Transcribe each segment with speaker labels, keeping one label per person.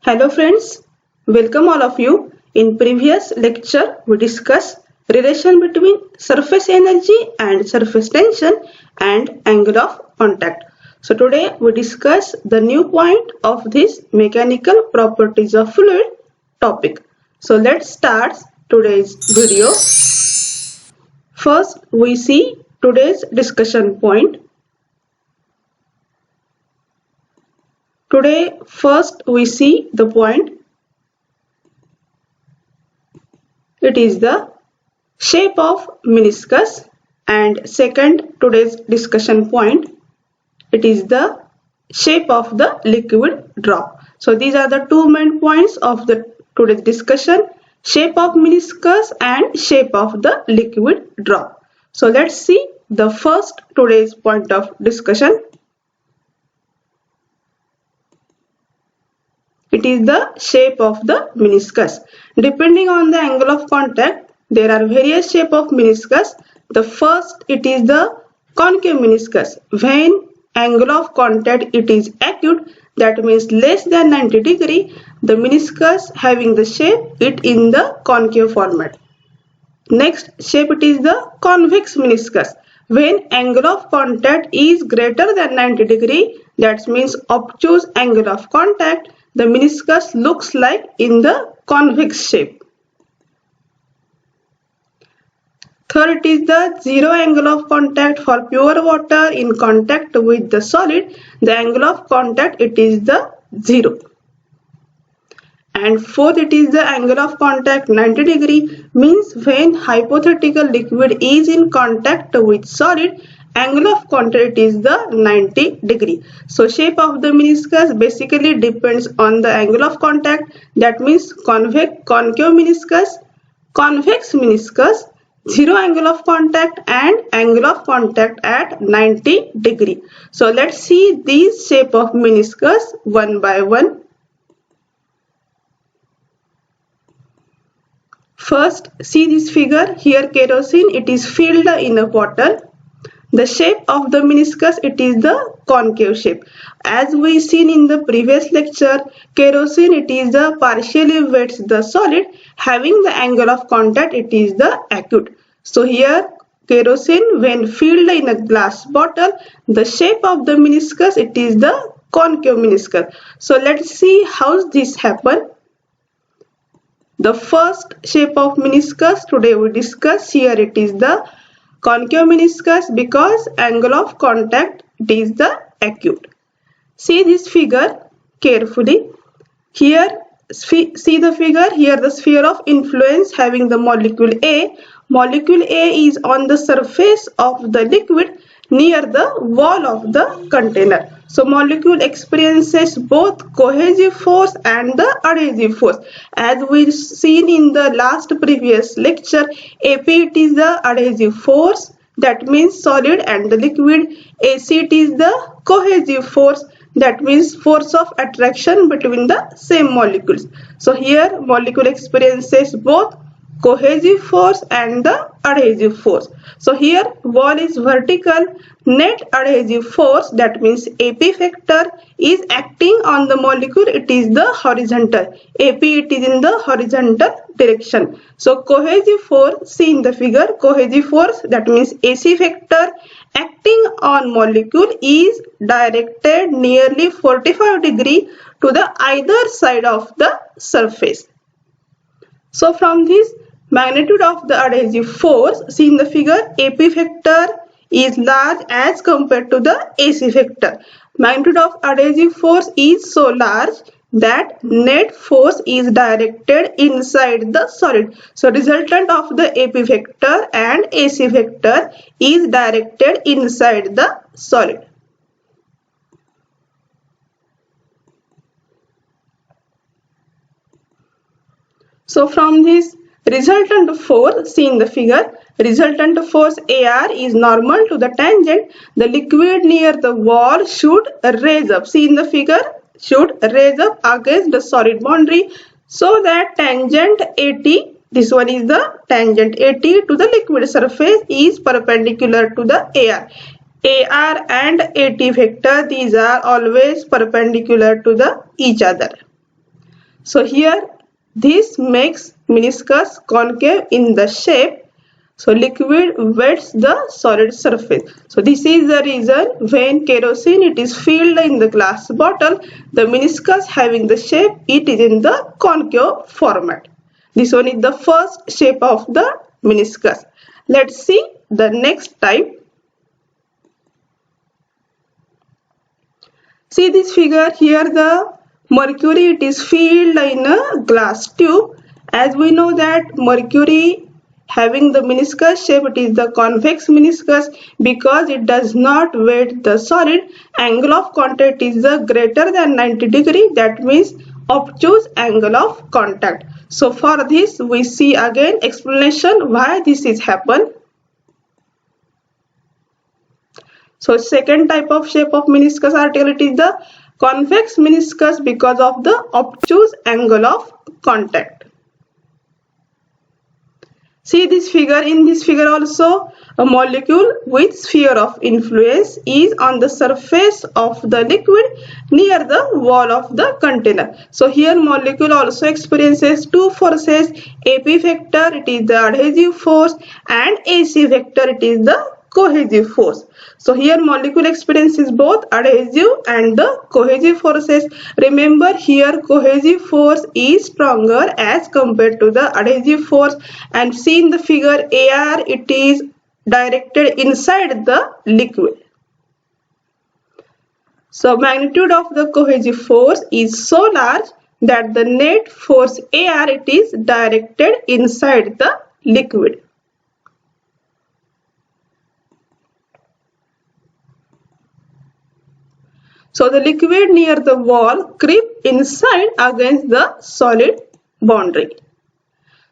Speaker 1: Hello friends, welcome all of you. In previous lecture, we discussed relation between surface energy and surface tension and angle of contact. So today we discuss the new point of this mechanical properties of fluid topic. So let's start today's video. First, we see today's discussion point. Today, first we see the point. It is the shape of meniscus, and second today's discussion point, it is the shape of the liquid drop. So these are the two main points of the today's discussion, shape of meniscus and shape of the liquid drop. So let's see the first today's point of discussion. It is the shape of the meniscus. Depending on the angle of contact, there are various shapes of meniscus. The first, it is the concave meniscus. When angle of contact it is acute, that means less than 90 degree, the meniscus having the shape it in the concave format. Next shape, it is the convex meniscus. When angle of contact is greater than 90 degree, that means obtuse angle of contact, the meniscus looks like in the convex shape. Third, it is the zero angle of contact. For pure water in contact with the solid, the angle of contact it is the zero. And fourth, it is the angle of contact 90 degree, means when hypothetical liquid is in contact with solid, angle of contact is the 90 degree. So shape of the meniscus basically depends on the angle of contact. That means concave meniscus, convex meniscus, zero angle of contact and angle of contact at 90 degree. So let's see these shape of meniscus one by one. First, see this figure. Here kerosene it is filled in a bottle. The shape of the meniscus it is the concave shape. As we seen in the previous lecture, kerosene it is the partially wets the solid, having the angle of contact it is the acute. So here kerosene when filled in a glass bottle, the shape of the meniscus it is the concave meniscus. So let's see how this happen. The first shape of meniscus today we discuss, here it is the concave meniscus because angle of contact it is the acute. See this figure carefully. Here see the figure, here the sphere of influence having the molecule A. Molecule A is on the surface of the liquid near the wall of the container. So molecule experiences both cohesive force and the adhesive force. As we seen in the last previous lecture, AP it is the adhesive force, that means solid and the liquid. AC it is the cohesive force, that means force of attraction between the same molecules. So here molecule experiences both cohesive force and the adhesive force. So here wall is vertical, net adhesive force, that means AP factor is acting on the molecule, it is the horizontal. AP it is in the horizontal direction. So cohesive force, see in the figure, cohesive force that means AC factor acting on molecule is directed nearly 45 degree to the either side of the surface. So from this magnitude of the adhesive force, see in the figure, AP factor is large as compared to the AC factor. Magnitude of adhesive force is so large that net force is directed inside the solid. So resultant of the AP factor and AC factor is directed inside the solid. So from this resultant force, see in the figure, resultant force AR is normal to the tangent. The liquid near the wall should raise up. See in the figure, should raise up against the solid boundary so that tangent AT, this one is the tangent AT to the liquid surface is perpendicular to the AR. AR and AT vector, these are always perpendicular to the each other. So here this makes meniscus concave in the shape. So liquid wets the solid surface. So this is the reason when kerosene it is filled in the glass bottle, the meniscus having the shape, it is in the concave format. This one is the first shape of the meniscus. Let's see the next type. See this figure here, the mercury it is filled in a glass tube. As we know that mercury having the meniscus shape, it is the convex meniscus because it does not wet the solid. Angle of contact is the greater than 90 degree, that means obtuse angle of contact. So for this we see again explanation why this is happen. So second type of shape of meniscus article, it is the convex meniscus because of the obtuse angle of contact. See this figure, in this figure also a molecule with sphere of influence is on the surface of the liquid near the wall of the container. So here molecule also experiences two forces, AP vector it is the adhesive force and AC vector it is the cohesive force. So here molecule experiences both adhesive and the cohesive forces. Remember here cohesive force is stronger as compared to the adhesive force, and see in the figure AR it is directed inside the liquid. So magnitude of the cohesive force is so large that the net force AR it is directed inside the liquid. So the liquid near the wall creep inside against the solid boundary.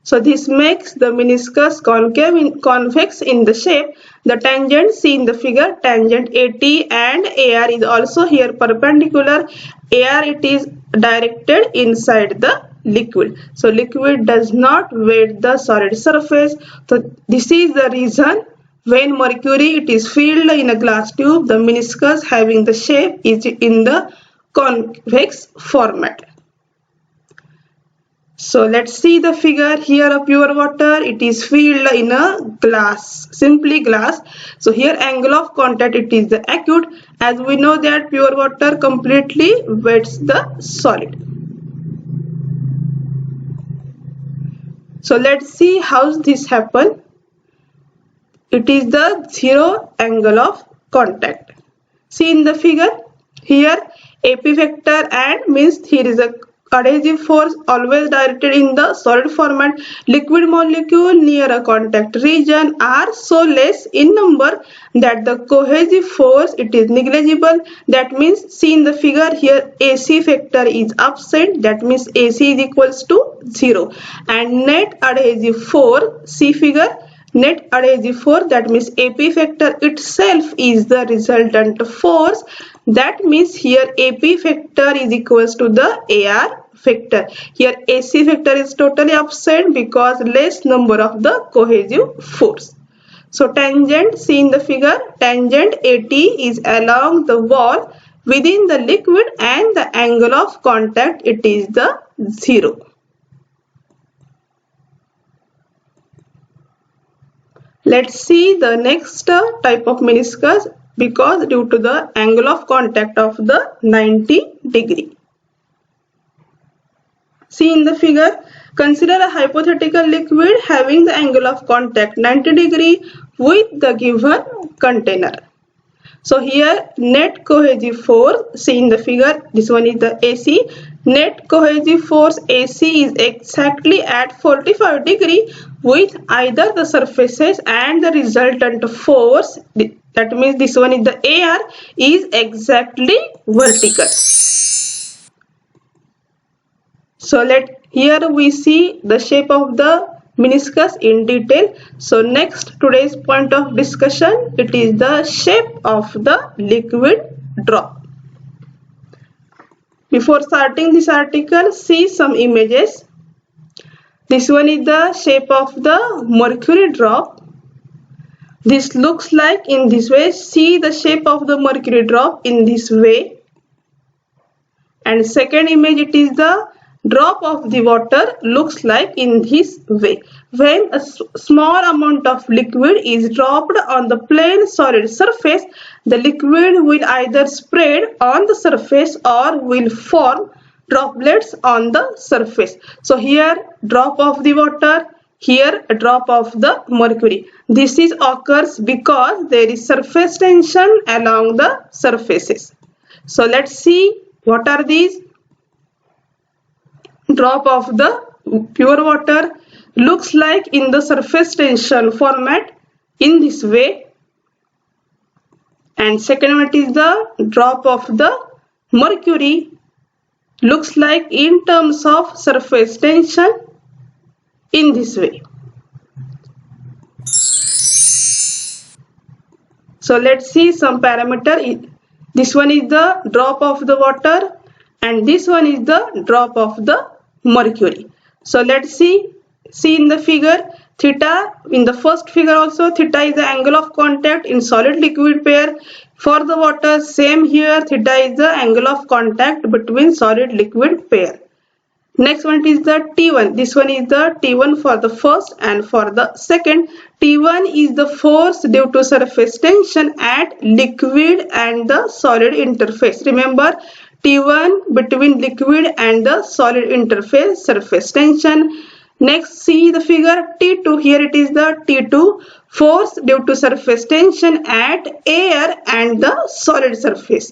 Speaker 1: So this makes the meniscus convex in the shape. The tangent, see in the figure, tangent AT and AR is also here perpendicular. AR it is directed inside the liquid. So liquid does not wet the solid surface. So this is the reason when mercury it is filled in a glass tube, the meniscus having the shape is in the convex format. So let's see the figure here, a pure water it is filled in a glass, simply glass. So here angle of contact it is the acute, as we know that pure water completely wets the solid. So let's see how this happen. It is the zero angle of contact. See in the figure here AP vector and means here is a adhesive force always directed in the solid format. Liquid molecule near a contact region are so less in number that the cohesive force it is negligible. That means see in the figure here AC vector is absent, that means AC is equals to 0, and net adhesive force, see figure, net adhesive force, that means AP vector itself is the resultant force. That means here AP vector is equals to the AR vector. Here AC vector is totally absent because less number of the cohesive force. So tangent, see in the figure, tangent AT is along the wall within the liquid and the angle of contact it is the 0. Let's see the next type of meniscus because due to the angle of contact of the 90 degree. See in the figure, consider a hypothetical liquid having the angle of contact 90 degree with the given container. So here net cohesive force, see in the figure, this one is the AC. Net cohesive force AC is exactly at 45 degree with either the surfaces, and the resultant force, that means this one is the AR, is exactly vertical. So here we see the shape of the meniscus in detail. So next today's point of discussion, it is the shape of the liquid drop. Before starting this article, see some images. This one is the shape of the mercury drop. This looks like in this way. See the shape of the mercury drop in this way. And second image, it is the drop of the water looks like in this way. When a small amount of liquid is dropped on the plain solid surface, the liquid will either spread on the surface or will form droplets on the surface. So here drop of the water, here a drop of the mercury. This is occurs because there is surface tension along the surfaces. So let's see what are these. Drop of the pure water looks like in the surface tension format in this way, and second one is the drop of the mercury looks like in terms of surface tension in this way. So let's see some parameter. This one is the drop of the water and this one is the drop of the mercury. So let's see in the figure. Theta, in the first figure also, theta is the angle of contact in solid liquid pair. For the water, same here, theta is the angle of contact between solid liquid pair. Next one is the T1. This one is the T1 for the first, and for the second, T1 is the force due to surface tension at liquid and the solid interface. Remember, T1 between liquid and the solid interface, surface tension. Next, see the figure T2. Here it is the T2, force due to surface tension at air and the solid surface.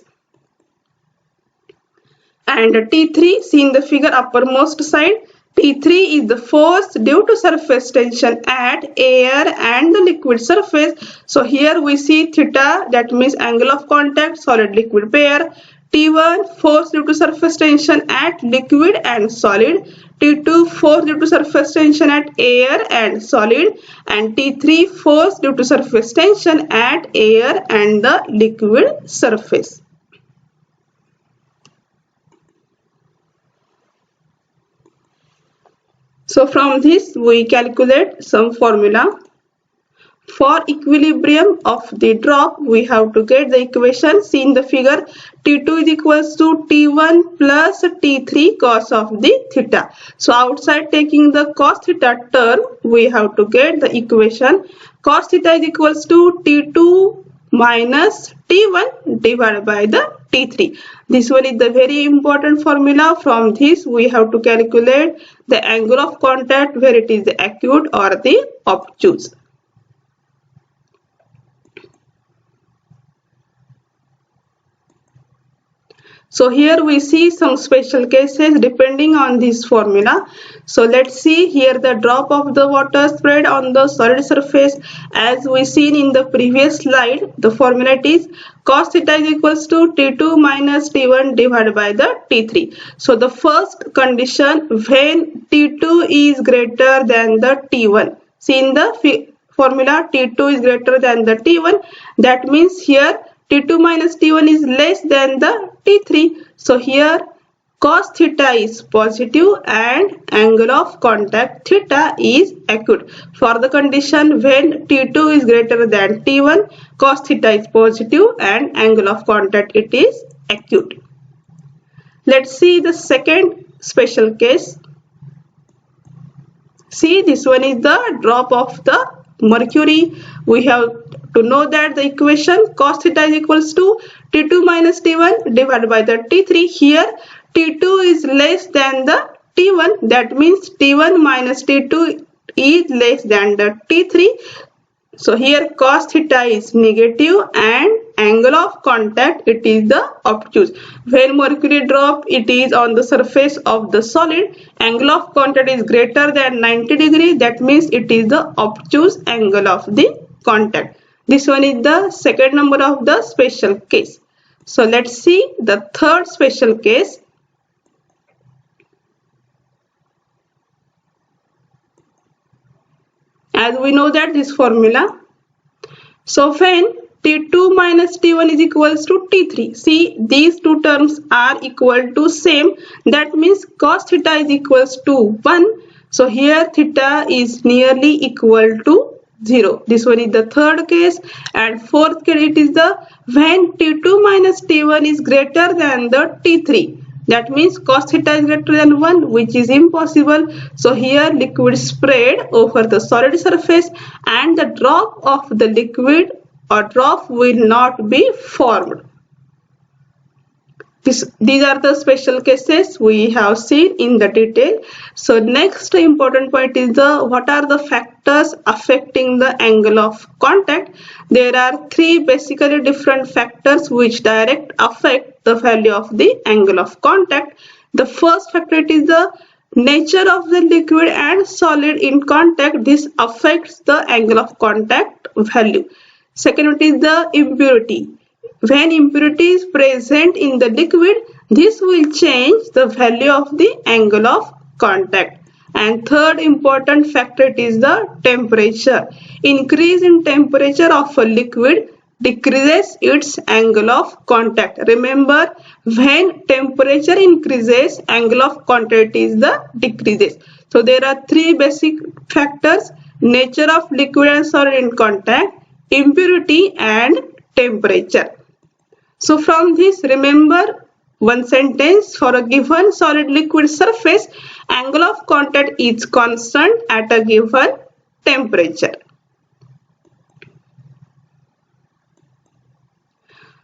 Speaker 1: And T3, see in the figure uppermost side, T3 is the force due to surface tension at air and the liquid surface. So here we see theta, that means angle of contact, solid liquid pair. T1, force due to surface tension at liquid and solid. T2, force due to surface tension at air and solid. And T3, force due to surface tension at air and the liquid surface. So from this we calculate some formula. For equilibrium of the drop, we have to get the equation. See in the figure, T2 is equals to T1 plus T3 cos of the theta. So outside taking the cos theta term, we have to get the equation. Cos theta is equals to T2 minus T1 divided by the T3. This one is the very important formula. From this we have to calculate the angle of contact, where it is the acute or the obtuse. So here we see some special cases depending on this formula. So let's see here the drop of the water spread on the solid surface. As we seen in the previous slide, the formula is cos theta is equals to T2 minus T1 divided by the T3. So the first condition, when T2 is greater than the T1. See in the formula, T2 is greater than the T1. That means here T2 minus T1 is less than the T3. So here cos theta is positive and angle of contact theta is acute. For the condition when T2 is greater than T1, cos theta is positive and angle of contact it is acute. Let's see the second special case. See, this one is the drop of the mercury. We have to know that the equation cos theta is equals to T2 minus T1 divided by the T3. Here T2 is less than the T1. That means T1 minus T2 is less than the T3. So here cos theta is negative and angle of contact it is the obtuse. When mercury drop, it is on the surface of the solid. Angle of contact is greater than 90 degree. That means it is the obtuse angle of the contact. This one is the second number of the special case. So let's see the third special case. As we know that this formula. So when T2 minus T1 is equals to T3. See, these two terms are equal to same. That means cos theta is equals to 1. So here theta is nearly equal to 0. This one is the third case, and fourth case it is the when T2 minus T1 is greater than the T3. That means cos theta is greater than 1, which is impossible. So here liquid spread over the solid surface and the drop of the liquid or drop will not be formed. These are the special cases we have seen in the detail. So next important point is what are the factors affecting the angle of contact. There are three basically different factors which direct affect the value of the angle of contact. The first factor is the nature of the liquid and solid in contact. This affects the angle of contact value. Second one is the impurity. When impurity is present in the liquid, this will change the value of the angle of contact. And third important factor is the temperature. Increase in temperature of a liquid decreases its angle of contact. Remember, when temperature increases, angle of contact is the decreases. So there are three basic factors: nature of liquid and solid in contact, impurity and temperature. So from this, remember one sentence: for a given solid liquid surface, angle of contact is constant at a given temperature.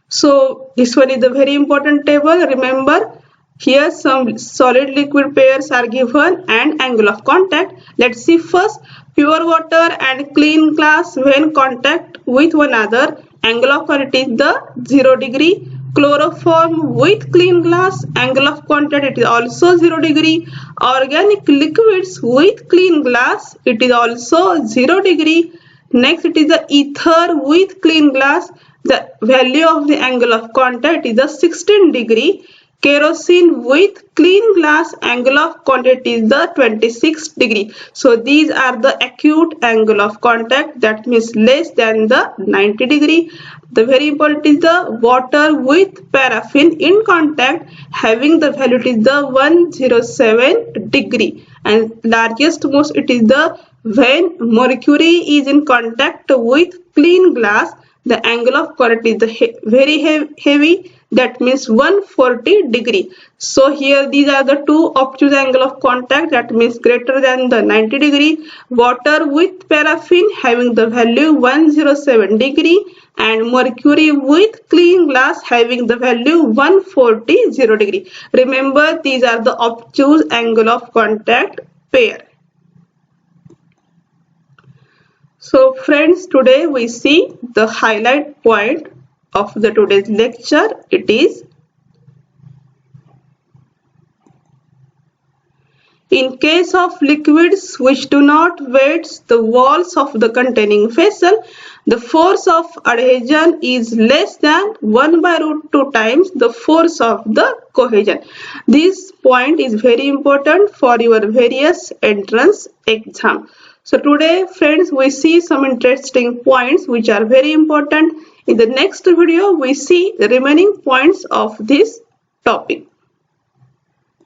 Speaker 1: So this one is a very important table. Remember, here some solid liquid pairs are given and angle of contact. Let's see first: pure water and clean glass when contact with one another, angle of contact is the 0 degree. Chloroform with clean glass, angle of contact it is also 0 degree. Organic liquids with clean glass, it is also 0 degree. Next it is the ether with clean glass. The value of the angle of contact is the 16 degree. Kerosene with clean glass, angle of contact is the 26 degree. So these are the acute angle of contact, that means less than the 90 degree. The very important is the water with paraffin in contact, having the value is the 107 degree. And largest most it is the when mercury is in contact with clean glass, the angle of contact is the very heavy, that means 140 degree. So here these are the two obtuse angle of contact, that means greater than the 90 degree. Water with paraffin having the value 107 degree, and mercury with clean glass having the value 140 degree. Remember, these are the obtuse angle of contact pair. So friends, today we see the highlight point of the today's lecture. It is: in case of liquids which do not wet the walls of the containing vessel, the force of adhesion is less than 1/√2 times the force of the cohesion. This point is very important for your various entrance exam. So today friends, we see some interesting points which are very important. In the next video, we see the remaining points of this topic.